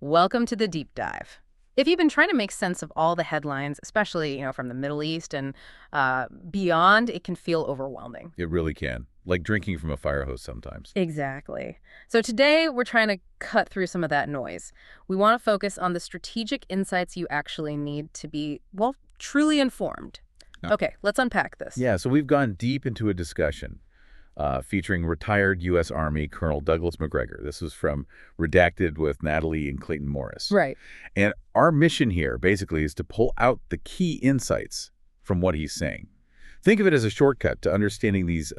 Welcome to the deep dive. If you've been trying to make sense of all the headlines, especially, from the Middle East and beyond, it can feel overwhelming. It really can. Like drinking from a fire hose sometimes. Exactly. So today, we're trying to cut through some of that noise. We want to focus on the strategic insights you actually need to be, well, truly informed. Yeah. Okay, let's unpack this. Yeah, so we've gone deep into a discussion featuring retired U.S. Army Colonel Douglas Macgregor. This was from Redacted with Natalie and Clayton Morris. Right. And our mission here basically is to pull out the key insights from what he's saying. Think of it as a shortcut to understanding these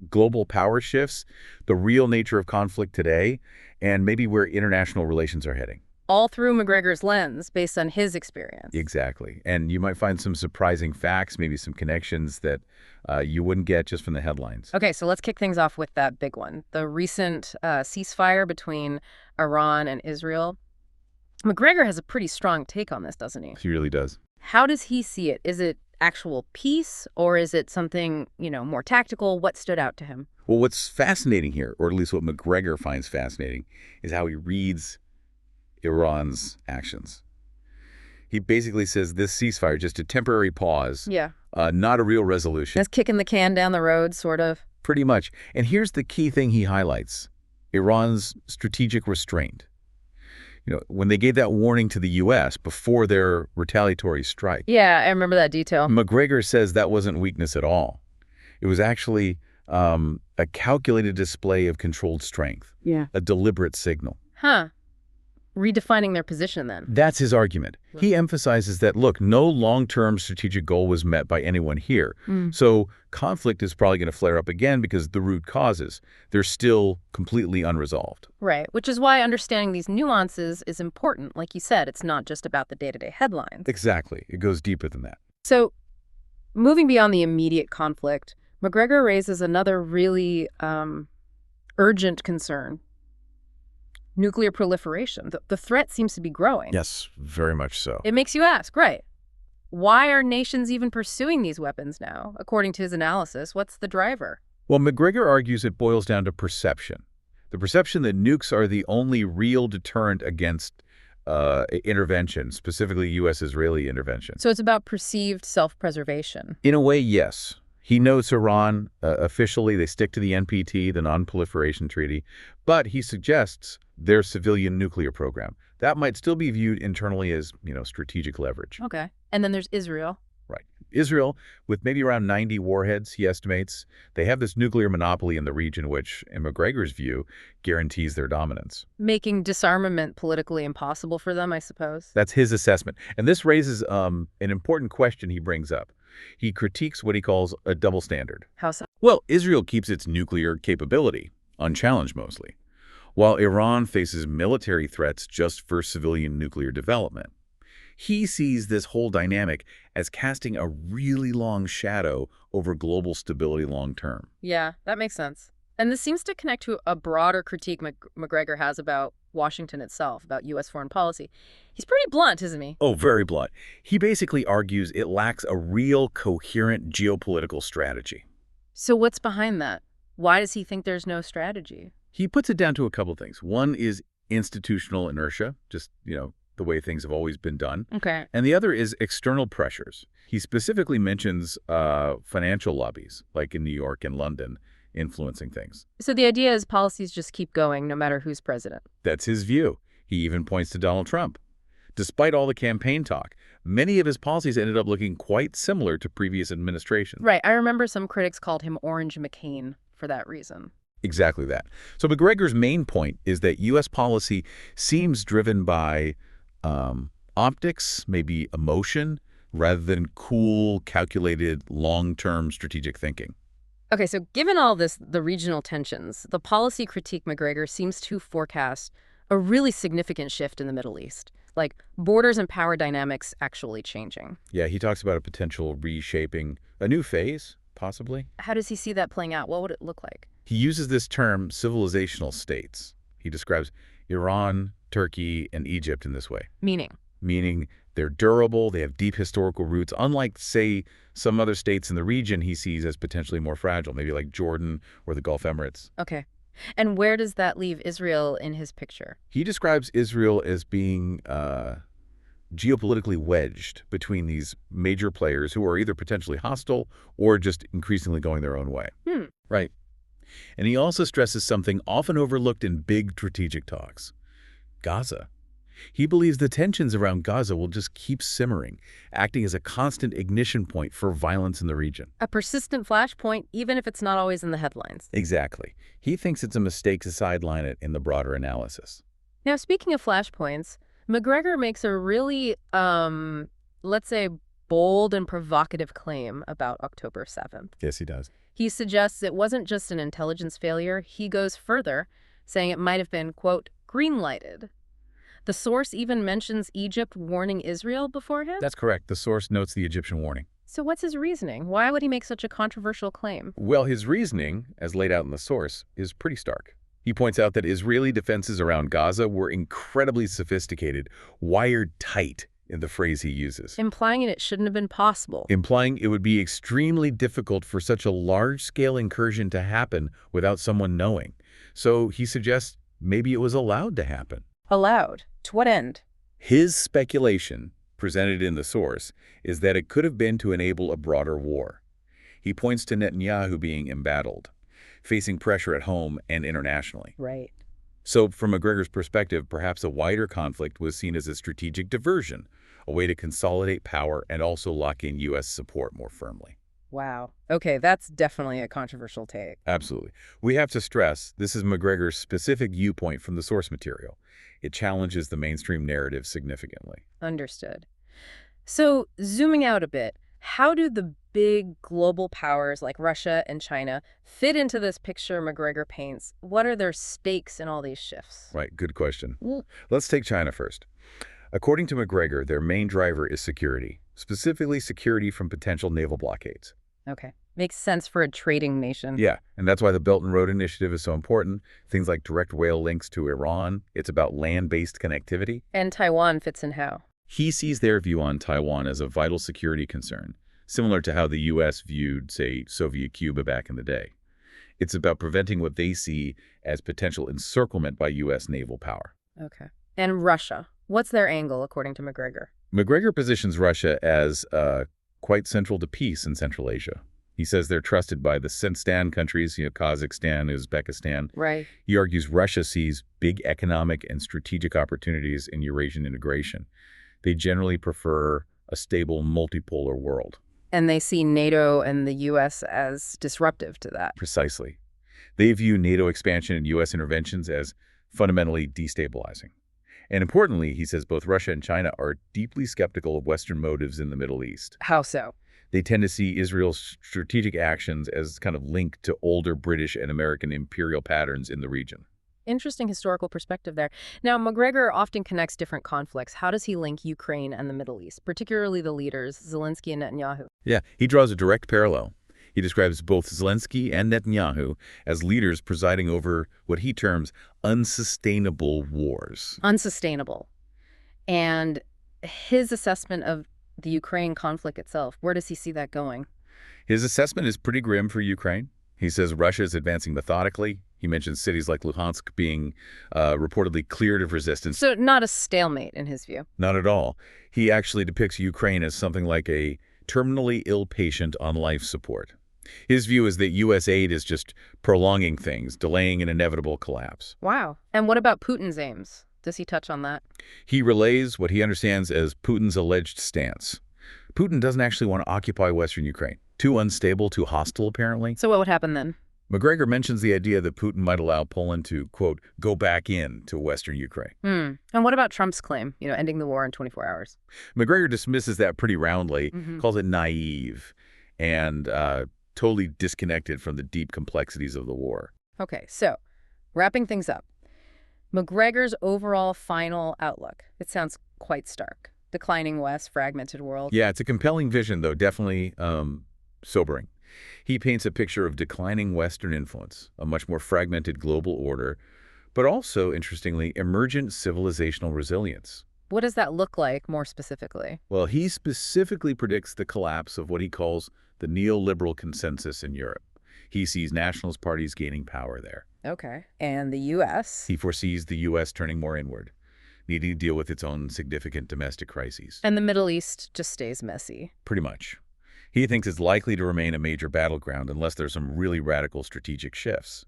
global power shifts, the real nature of conflict today, and maybe where international relations are heading. All through McGregor's lens, based on his experience. Exactly. And you might find some surprising facts, maybe some connections that you wouldn't get just from the headlines. Okay, so let's kick things off with that big one, the recent ceasefire between Iran and Israel. McGregor has a pretty strong take on this, doesn't he? He really does. How does he see it? Is it actual peace, or is it something, more tactical? What stood out to him? Well, what's fascinating here, or at least what McGregor finds fascinating, is how he reads Iran's actions. He basically says this ceasefire, just a temporary pause, Yeah. not a real resolution. That's kicking the can down the road, sort of. Pretty much. And here's the key thing he highlights: Iran's strategic restraint. When they gave that warning to the U.S. before their retaliatory strike. Yeah, I remember that detail. McGregor says that wasn't weakness at all. It was actually a calculated display of controlled strength. Yeah. A deliberate signal. Huh. Redefining their position then. That's his argument. He emphasizes that, look, no long-term strategic goal was met by anyone here. So conflict is probably going to flare up again because the root causes, they're still completely unresolved. Right, which is why understanding these nuances is important. Like you said, it's not just about the day-to-day headlines. Exactly. It goes deeper than that. So moving beyond the immediate conflict, McGregor raises another really urgent concern. Nuclear proliferation. The threat seems to be growing. Yes, very much so. It makes you ask, right, why are nations even pursuing these weapons now? According to his analysis, what's the driver? Well, McGregor argues it boils down to perception. The perception that nukes are the only real deterrent against intervention, specifically U.S.-Israeli intervention. So it's about perceived self-preservation. In a way, yes. He notes Iran, officially, they stick to the NPT, the Non-Proliferation Treaty, but he suggests their civilian nuclear program. That might still be viewed internally as, strategic leverage. Okay. And then there's Israel. Right. Israel, with maybe around 90 warheads, he estimates, they have this nuclear monopoly in the region, which, in McGregor's view, guarantees their dominance. Making disarmament politically impossible for them, I suppose. That's his assessment. And this raises an important question he brings up. He critiques what he calls a double standard. How so? Well, Israel keeps its nuclear capability, unchallenged mostly, while Iran faces military threats just for civilian nuclear development. He sees this whole dynamic as casting a really long shadow over global stability long term. Yeah, that makes sense. And this seems to connect to a broader critique McGregor has about Washington itself, about U.S. foreign policy. He's pretty blunt, isn't he? Oh, very blunt. He basically argues it lacks a real coherent geopolitical strategy. So what's behind that? Why does he think there's no strategy? He puts it down to a couple things. One is institutional inertia, just, the way things have always been done. Okay. And the other is external pressures. He specifically mentions financial lobbies, like in New York and London, influencing things. So the idea is policies just keep going no matter who's president. That's his view. He even points to Donald Trump. Despite all the campaign talk, many of his policies ended up looking quite similar to previous administrations. Right. I remember some critics called him Orange McCain for that reason. Exactly that. So McGregor's main point is that U.S. policy seems driven by optics, maybe emotion, rather than cool, calculated, long-term strategic thinking. Okay, so given all this, the regional tensions, the policy critique McGregor seems to forecast a really significant shift in the Middle East, like borders and power dynamics actually changing. Yeah, he talks about a potential reshaping, a new phase, possibly. How does he see that playing out? What would it look like? He uses this term civilisational states. He describes Iran, Turkey, and Egypt in this way. Meaning they're durable, they have deep historical roots, unlike, say, some other states in the region he sees as potentially more fragile, maybe like Jordan or the Gulf Emirates. Okay. And where does that leave Israel in his picture? He describes Israel as being geopolitically wedged between these major players who are either potentially hostile or just increasingly going their own way. Hmm. Right. And he also stresses something often overlooked in big strategic talks: Gaza. He believes the tensions around Gaza will just keep simmering, acting as a constant ignition point for violence in the region. A persistent flashpoint, even if it's not always in the headlines. Exactly. He thinks it's a mistake to sideline it in the broader analysis. Now, speaking of flashpoints, Macgregor makes a really, let's say, bold and provocative claim about October 7th. Yes, he does. He suggests it wasn't just an intelligence failure. He goes further, saying it might have been, quote, greenlighted. The source even mentions Egypt warning Israel beforehand? That's correct. The source notes the Egyptian warning. So what's his reasoning? Why would he make such a controversial claim? Well, his reasoning, as laid out in the source, is pretty stark. He points out that Israeli defenses around Gaza were incredibly sophisticated, wired tight in the phrase he uses, Implying it shouldn't have been possible. implying it would be extremely difficult for such a large-scale incursion to happen without someone knowing. So he suggests maybe it was allowed to happen. Allowed. To what end? His speculation, presented in the source, is that it could have been to enable a broader war. He points to Netanyahu being embattled, facing pressure at home and internationally. Right. So from Macgregor's perspective, perhaps a wider conflict was seen as a strategic diversion, a way to consolidate power and also lock in U.S. support more firmly. Wow. Okay, that's definitely a controversial take. Absolutely. We have to stress this is Macgregor's specific viewpoint from the source material. It challenges the mainstream narrative significantly. Understood. So, zooming out a bit, how do the big global powers like Russia and China fit into this picture Macgregor paints? What are their stakes in all these shifts? Right, good question. Mm. Let's take China first. According to Macgregor, their main driver is security, specifically security from potential naval blockades. Okay. Makes sense for a trading nation. Yeah, and that's why the Belt and Road Initiative is so important. Things like direct rail links to Iran. It's about land-based connectivity. And Taiwan fits in how? He sees their view on Taiwan as a vital security concern, similar to how the U.S. viewed, say, Soviet Cuba back in the day. It's about preventing what they see as potential encirclement by U.S. naval power. Okay. And Russia. What's their angle, according to Macgregor? Macgregor positions Russia as quite central to peace in Central Asia. He says they're trusted by the CENSTAN countries, Kazakhstan, Uzbekistan. Right. He argues Russia sees big economic and strategic opportunities in Eurasian integration. They generally prefer a stable, multipolar world. And they see NATO and the U.S. as disruptive to that. Precisely. They view NATO expansion and U.S. interventions as fundamentally destabilizing. And importantly, he says both Russia and China are deeply skeptical of Western motives in the Middle East. How so? They tend to see Israel's strategic actions as kind of linked to older British and American imperial patterns in the region. Interesting historical perspective there. Now, Macgregor often connects different conflicts. How does he link Ukraine and the Middle East, particularly the leaders, Zelensky and Netanyahu? Yeah, he draws a direct parallel. He describes both Zelensky and Netanyahu as leaders presiding over what he terms unsustainable wars. Unsustainable. And his assessment of the Ukraine conflict itself, where does he see that going? His assessment is pretty grim for Ukraine. He says Russia is advancing methodically. He mentions cities like Luhansk being reportedly cleared of resistance. So not a stalemate in his view. Not at all. He actually depicts Ukraine as something like a terminally ill patient on life support. His view is that U.S. aid is just prolonging things, delaying an inevitable collapse. Wow. And what about Putin's aims? Does he touch on that? He relays what he understands as Putin's alleged stance. Putin doesn't actually want to occupy Western Ukraine. Too unstable, too hostile, apparently. So what would happen then? Macgregor mentions the idea that Putin might allow Poland to, quote, go back in to Western Ukraine. And what about Trump's claim, ending the war in 24 hours? Macgregor dismisses that pretty roundly, calls it naive, and totally disconnected from the deep complexities of the war. Okay, so wrapping things up, Macgregor's overall final outlook, it sounds quite stark. Declining West, fragmented world. Yeah, it's a compelling vision, though, definitely sobering. He paints a picture of declining Western influence, a much more fragmented global order, but also, interestingly, emergent civilisational resilience. What does that look like more specifically? Well, he specifically predicts the collapse of what he calls the neoliberal consensus in Europe. He sees nationalist parties gaining power there. Okay. And the U.S.? He foresees the U.S. turning more inward, needing to deal with its own significant domestic crises. And the Middle East just stays messy. Pretty much. He thinks it's likely to remain a major battleground unless there's some really radical strategic shifts.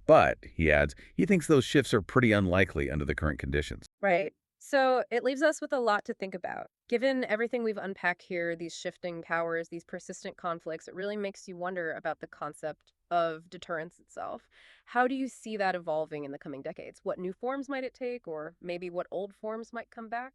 But, he adds, he thinks those shifts are pretty unlikely under the current conditions. Right. So it leaves us with a lot to think about. Given everything we've unpacked here, these shifting powers, these persistent conflicts, it really makes you wonder about the concept of deterrence itself. How do you see that evolving in the coming decades? What new forms might it take, or maybe what old forms might come back?